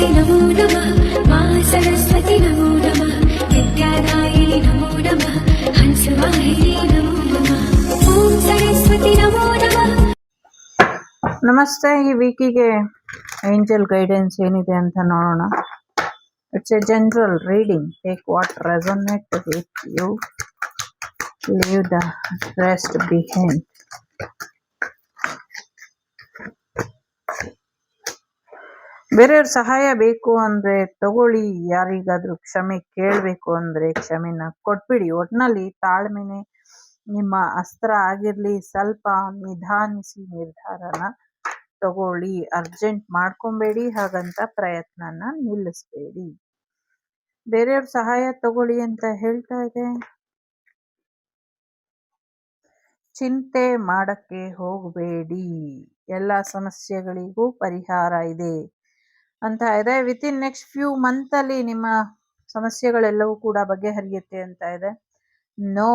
सरस्वती नमो नमः मा सरस्वती नमो नमः विद्यादायिनि नमो नमः हंसवाहिनी नमो नमः ॐ सरस्वती नमो नमः. ನಮಸ್ತೆ. ಈ ವೀಕಿಗೆ ಏಂಜಲ್ ಗೈಡೆನ್ಸ್ ಏನಿದೆ ಅಂತ ನೋಡೋಣ. It's a general reading. Take what resonate with you, leave the rest behind. ಬೇರೆಯವ್ರ ಸಹಾಯ ಬೇಕು ಅಂದರೆ ತಗೊಳ್ಳಿ, ಯಾರಿಗಾದ್ರೂ ಕ್ಷಮೆ ಕೇಳಬೇಕು ಅಂದರೆ ಕ್ಷಮೆನ ಕೊಟ್ಬಿಡಿ. ಒಟ್ಟಿನಲ್ಲಿ ತಾಳ್ಮೆನೆ ನಿಮ್ಮ ಅಸ್ತ್ರ ಆಗಿರಲಿ. ಸ್ವಲ್ಪ ನಿಧಾನಿಸಿ ನಿರ್ಧಾರನ ತಗೊಳ್ಳಿ. ಅರ್ಜೆಂಟ್ ಮಾಡ್ಕೊಬೇಡಿ, ಹಾಗಂತ ಪ್ರಯತ್ನನ ನಿಲ್ಲಿಸ್ಬೇಡಿ. ಬೇರೆಯವ್ರ ಸಹಾಯ ತಗೊಳ್ಳಿ ಅಂತ ಹೇಳ್ತಾ ಇದೆ. ಚಿಂತೆ ಮಾಡಕ್ಕೆ ಹೋಗಬೇಡಿ, ಎಲ್ಲ ಸಮಸ್ಯೆಗಳಿಗೂ ಪರಿಹಾರ ಇದೆ ಅಂತ ಇದೆ. ವಿತಿನ್ ನೆಕ್ಸ್ಟ್ ಫ್ಯೂ ಮಂತಲ್ಲಿ ನಿಮ್ಮ ಸಮಸ್ಯೆಗಳೆಲ್ಲವೂ ಕೂಡ ಬಗೆಹರಿಯುತ್ತೆ ಅಂತ ಇದೆ. ನೋ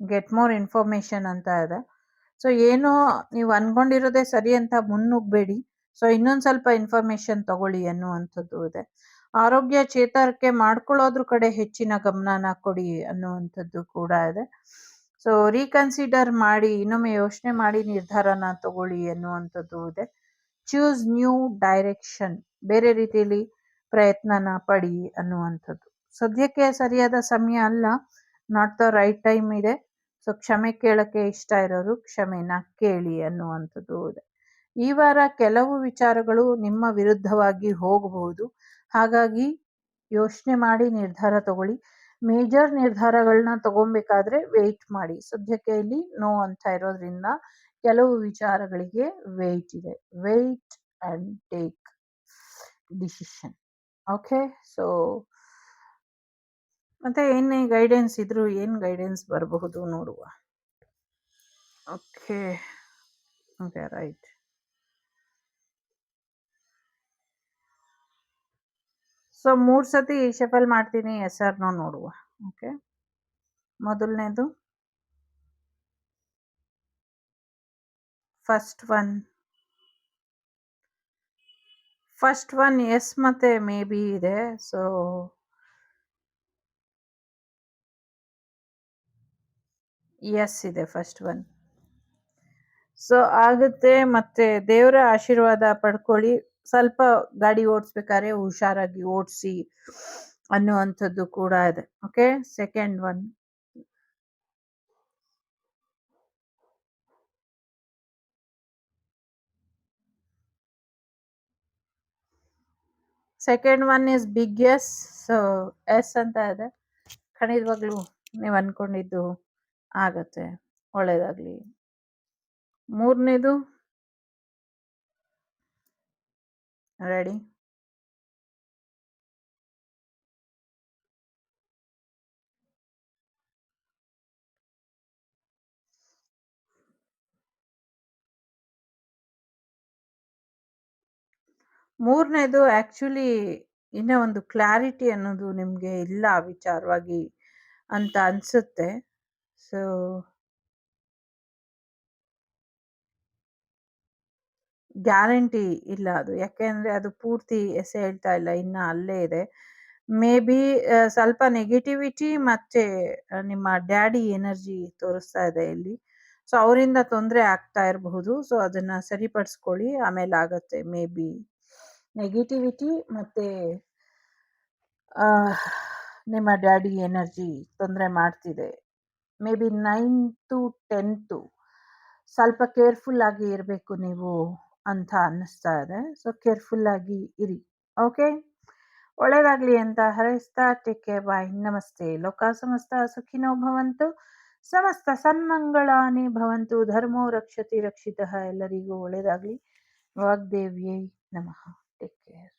ಗೆಟ್ ಮೋರ್ ಇನ್ಫಾರ್ಮೇಶನ್ ಅಂತ ಇದೆ. ಸೊ ಏನೋ ನೀವು ಅನ್ಕೊಂಡಿರೋದೇ ಸರಿ ಅಂತ ಮುನ್ನುಗ್ಬೇಡಿ. ಸೊ ಇನ್ನೊಂದು ಸ್ವಲ್ಪ ಇನ್ಫಾರ್ಮೇಶನ್ ತಗೊಳ್ಳಿ ಅನ್ನುವಂಥದ್ದು ಇದೆ. ಆರೋಗ್ಯ ಚೇತರಿಕೆ ಮಾಡ್ಕೊಳ್ಳೋದ್ರ ಕಡೆ ಹೆಚ್ಚಿನ ಗಮನನ ಕೊಡಿ ಅನ್ನುವಂಥದ್ದು ಕೂಡ ಇದೆ. ಸೊ ರೀಕನ್ಸಿಡರ್ ಮಾಡಿ, ಇನ್ನೊಮ್ಮೆ ಯೋಚನೆ ಮಾಡಿ ನಿರ್ಧಾರನ ತಗೊಳ್ಳಿ ಅನ್ನುವಂಥದ್ದು ಇದೆ. ಚೂಸ್ ನ್ಯೂ ಡೈರೆಕ್ಷನ್, ಬೇರೆ ರೀತಿಯಲ್ಲಿ ಪ್ರಯತ್ನನ ಪಡಿ ಅನ್ನುವಂಥದ್ದು. ಸದ್ಯಕ್ಕೆ ಸರಿಯಾದ ಸಮಯ ಅಲ್ಲ, ನಾಟ್ ದ ರೈಟ್ ಟೈಮ್ ಇದೆ. ಸೊ ಕ್ಷಮೆ ಕೇಳಕ್ಕೆ ಇಷ್ಟ ಇರೋರು ಕ್ಷಮೆನ ಕೇಳಿ ಅನ್ನುವಂಥದ್ದು ಇದೆ. ಈ ವಾರ ಕೆಲವು ವಿಚಾರಗಳು ನಿಮ್ಮ ವಿರುದ್ಧವಾಗಿ ಹೋಗಬಹುದು, ಹಾಗಾಗಿ ಯೋಚನೆ ಮಾಡಿ ನಿರ್ಧಾರ ತಗೊಳ್ಳಿ. ಮೇಜರ್ ನಿರ್ಧಾರಗಳನ್ನ ತಗೊಬೇಕಾದ್ರೆ ವೆಯ್ಟ್ ಮಾಡಿ. ಸದ್ಯಕ್ಕೆ ಇಲ್ಲಿ ನೋ ಅಂತ ಇರೋದ್ರಿಂದ ಕೆಲವು ವಿಚಾರಗಳಿಗೆ ವೆಯ್ಟ್ ಇದೆ. Wait and take decision. Okay, so ಮತ್ತೆ ಏನೇ ಗೈಡೆನ್ಸ್ ಇದ್ರು ಏನು ಗೈಡೆನ್ಸ್ ಬರಬಹುದು ನೋಡುವ. Okay okay, right. ಸೊ 3 ಸತಿ ಶಫಲ್ ಮಾಡ್ತೀನಿ, ಎಸ್ ಆರ್ ನೋ ನೋಡುವ. ಓಕೆ, ಮೊದಲನೇದು ಫಸ್ಟ್ ಒನ್ ಎಸ್ ಮತ್ತೆ ಮೇ ಬಿ ಇದೆ. ಸೊ ಎಸ್ ಇದೆ ಫಸ್ಟ್ ಒನ್. ಸೊ ಆಗುತ್ತೆ. ಮತ್ತೆ ದೇವರ ಆಶೀರ್ವಾದ ಪಡ್ಕೊಳ್ಳಿ. ಸ್ವಲ್ಪ ಗಾಡಿ ಓಡಿಸ್ಬೇಕಾದ್ರೆ ಹುಷಾರಾಗಿ ಓಡಿಸಿ ಅನ್ನುವಂಥದ್ದು ಕೂಡ ಇದೆ. Okay, second one. Second one is big S. So S ಅಂತ ಇದೆ. ಖಂಡಿತವಾಗ್ಲೂ ನೀವು ಅನ್ಕೊಂಡಿದ್ದು ಆಗತ್ತೆ, ಒಳ್ಳೇದಾಗ್ಲಿ. ಮೂರನೇದು ರೆಡಿ. ಮೂರನೇದು ಆ್ಯಕ್ಚುಲಿ ಇನ್ನೂ ಒಂದು ಕ್ಲಾರಿಟಿ ಅನ್ನೋದು ನಿಮಗೆ ಇಲ್ಲ ಆ ವಿಚಾರವಾಗಿ ಅಂತ ಅನಿಸುತ್ತೆ. ಸೊ ಗ್ಯಾರಂಟಿ ಇಲ್ಲ ಅದು, ಯಾಕೆಂದರೆ ಅದು ಪೂರ್ತಿ ಎಸೆ ಹೇಳ್ತಾ ಇಲ್ಲ, ಇನ್ನು ಅಲ್ಲೇ ಇದೆ. ಮೇ ಬಿ ಸ್ವಲ್ಪ ನೆಗೆಟಿವಿಟಿ ಮತ್ತು ನಿಮ್ಮ ಡ್ಯಾಡಿ ಎನರ್ಜಿ ತೋರಿಸ್ತಾ ಇದೆ ಇಲ್ಲಿ. ಸೊ ಅವರಿಂದ ತೊಂದರೆ ಆಗ್ತಾ ಇರಬಹುದು. ಸೊ ಅದನ್ನು ಸರಿಪಡಿಸ್ಕೊಳ್ಳಿ, ಆಮೇಲೆ ಆಗುತ್ತೆ. ಮೇ ಬಿ ನೆಗೆಟಿವಿಟಿ ಮತ್ತು ನಿಮ್ಮ ಡ್ಯಾಡಿ ಎನರ್ಜಿ ತೊಂದರೆ ಮಾಡ್ತಿದೆ. ಮೇ ಬಿ 9 to 10 ಸ್ವಲ್ಪ ಕೇರ್ಫುಲ್ ಆಗಿ ಇರಬೇಕು ನೀವು ಅಂತ ಅನ್ನಿಸ್ತಾ ಇದೆ. ಸೊ ಕೇರ್ಫುಲ್ ಆಗಿ ಇರಿ. ಓಕೆ, ಒಳ್ಳೇದಾಗ್ಲಿ ಅಂತ ಹಾರೈಸ್ತಾ ಟೇಕ್ ಕೇರ್, ಬಾಯ್, ನಮಸ್ತೆ. ಲೋಕ ಸಮಸ್ತ ಸುಖಿನೋ ಭವಂತು, ಸಮಸ್ತ ಸನ್ಮಂಗಳಾನಿ ಭವಂತು, ಧರ್ಮೋ ರಕ್ಷತಿ ರಕ್ಷಿತಃ. ಎಲ್ಲರಿಗೂ ಒಳ್ಳೇದಾಗ್ಲಿ. ವಾಗ್ದೇವ್ಯೈ ನಮಃ. Take care.